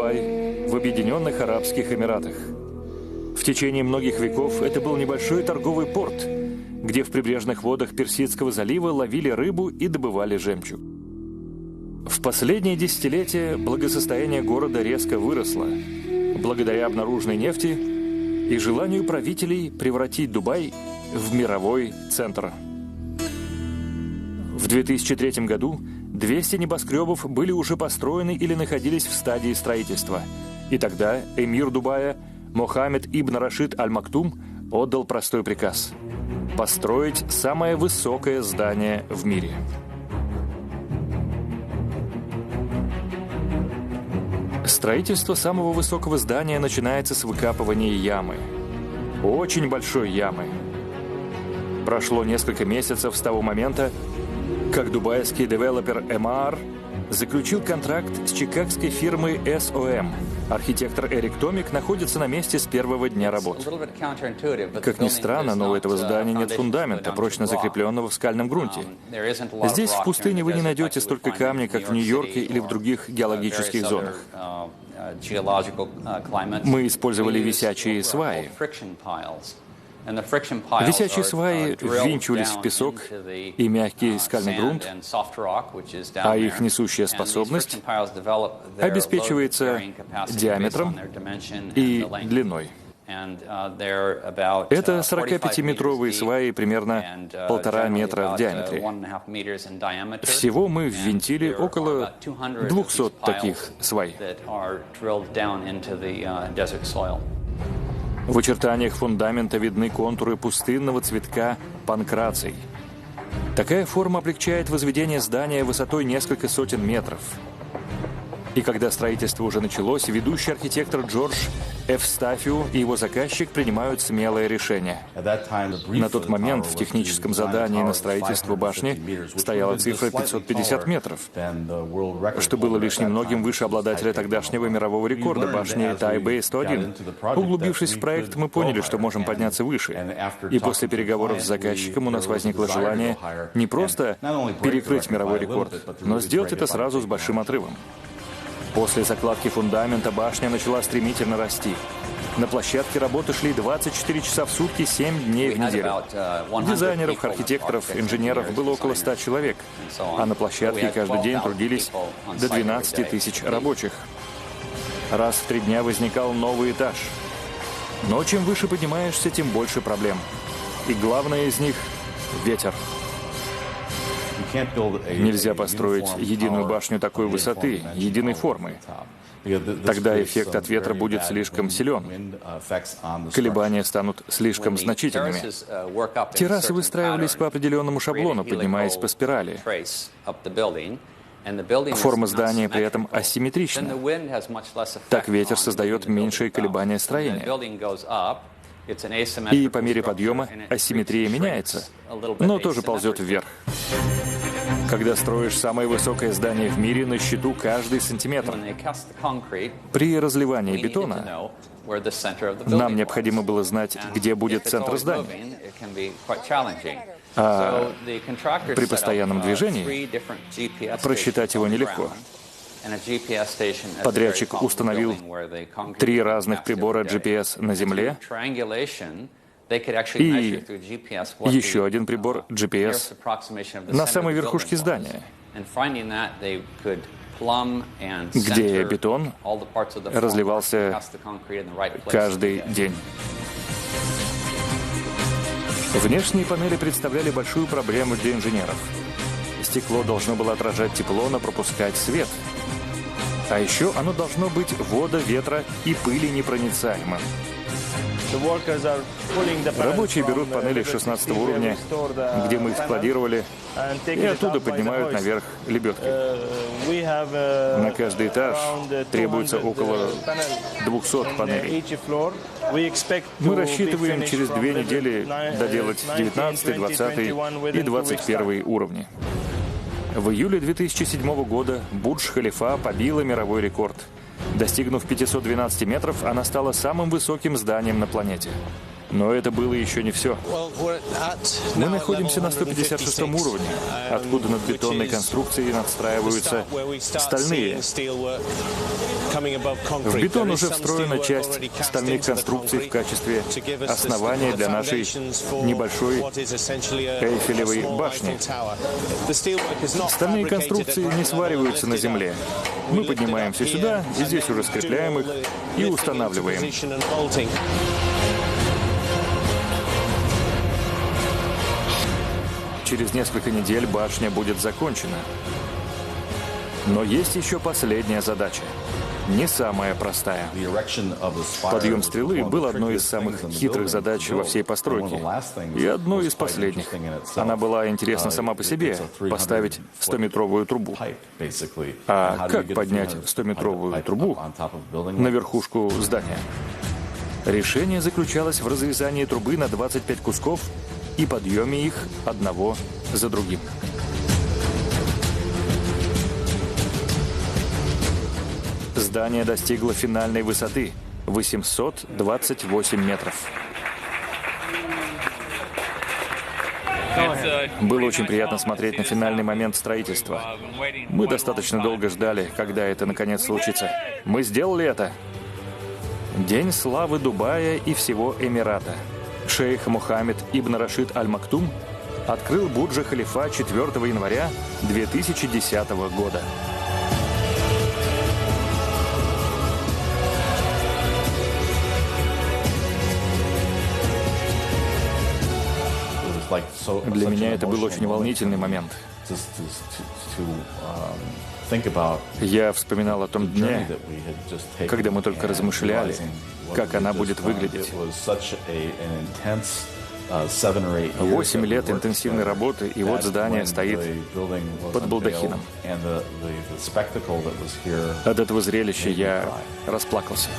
Дубай в Объединенных Арабских Эмиратах. В течение многих веков это был небольшой торговый порт, где в прибрежных водах Персидского залива ловили рыбу и добывали жемчуг. В последние десятилетия благосостояние города резко выросло, благодаря обнаруженной нефти и желанию правителей превратить Дубай в мировой центр. В 2003 году 200 небоскребов были уже построены или находились в стадии строительства. И тогда эмир Дубая Мохаммед ибн Рашид Аль-Мактум отдал простой приказ – построить самое высокое здание в мире. Строительство самого высокого здания начинается с выкапывания ямы. Очень большой ямы. Прошло несколько месяцев с того момента, как дубайский девелопер Эмаар заключил контракт с чикагской фирмой SOM. Архитектор Эрик Томик находится на месте с первого дня работ. Как ни странно, но у этого здания нет фундамента, прочно закрепленного в скальном грунте. Здесь, в пустыне, вы не найдете столько камня, как в Нью-Йорке или в других геологических зонах. Мы использовали висячие сваи. Висячие сваи ввинчивались в песок и мягкий скальный грунт, а их несущая способность обеспечивается диаметром и длиной. Это 45-метровые сваи примерно 1,5 метра в диаметре. Всего мы ввинтили около 200 таких свай. В очертаниях фундамента видны контуры пустынного цветка панкраций. Такая форма облегчает возведение здания высотой несколько сотен метров. И когда строительство уже началось, ведущий архитектор Джордж Эвстафиу и его заказчик принимают смелое решение. На тот момент в техническом задании на строительство башни стояла цифра 550 метров, что было лишь немногим выше обладателя тогдашнего мирового рекорда башни Тайбэй-101. Углубившись в проект, мы поняли, что можем подняться выше. И после переговоров с заказчиком у нас возникло желание не просто перекрыть мировой рекорд, но сделать это сразу с большим отрывом. После закладки фундамента башня начала стремительно расти. На площадке работы шли 24 часа в сутки, 7 дней в неделю. Дизайнеров, архитекторов, инженеров было около 100 человек, а на площадке каждый день трудились до 12 тысяч рабочих. Раз в 3 дня возникал новый этаж. Но чем выше поднимаешься, тем больше проблем. И главное из них — ветер. Нельзя построить единую башню такой высоты, единой формы. Тогда эффект от ветра будет слишком силен. Колебания станут слишком значительными. Террасы выстраивались по определенному шаблону, поднимаясь по спирали. Форма здания при этом асимметрична. Так ветер создает меньшие колебания строения. И по мере подъема асимметрия меняется, но тоже ползет вверх. Когда строишь самое высокое здание в мире, на счету каждый сантиметр. При разливании бетона нам необходимо было знать, где будет центр здания. А при постоянном движении просчитать его нелегко. Подрядчик установил 3 разных прибора GPS на Земле и еще один прибор GPS на самой верхушке здания, где бетон разливался каждый день. Внешние панели представляли большую проблему для инженеров. Стекло должно было отражать тепло, но пропускать свет. А еще оно должно быть водо-, ветра и пыли непроницаемым. Рабочие берут панели 16 уровня, где мы их складировали, и оттуда поднимают наверх лебедки. На каждый этаж требуется около 200 панелей. Мы рассчитываем через 2 недели доделать 19, 20 и 21 уровни. В июле 2007 года Бурдж-Халифа побила мировой рекорд. Достигнув 512 метров, она стала самым высоким зданием на планете. Но это было еще не все. Мы находимся на 156 уровне, откуда над бетонной конструкцией надстраиваются стальные. В бетон уже встроена часть стальных конструкций в качестве основания для нашей небольшой Эйфелевой башни. Стальные конструкции не свариваются на земле. Мы поднимаемся сюда, и здесь уже скрепляем их и устанавливаем. Через несколько недель башня будет закончена. Но есть еще последняя задача. Не самая простая. Подъем стрелы был одной из самых хитрых задач во всей постройке. И одной из последних. Она была интересна сама по себе — поставить 100-метровую трубу. А как поднять 100-метровую трубу на верхушку здания? Решение заключалось в разрезании трубы на 25 кусков и подъеме их одного за другим. Здание достигло финальной высоты — 828 метров. Было очень приятно смотреть на финальный момент строительства. Мы достаточно долго ждали, когда это наконец случится. Мы сделали это. День славы Дубая и всего Эмирата. Шейх Мухаммед ибн Рашид Аль-Мактум открыл Бурдж-Халифа 4 января 2010 года. Для меня это был очень волнительный момент. Я вспоминал о том дне, когда мы только размышляли, как она будет выглядеть. 8 лет интенсивной работы, и вот здание стоит под балдахином. От этого зрелища я расплакался.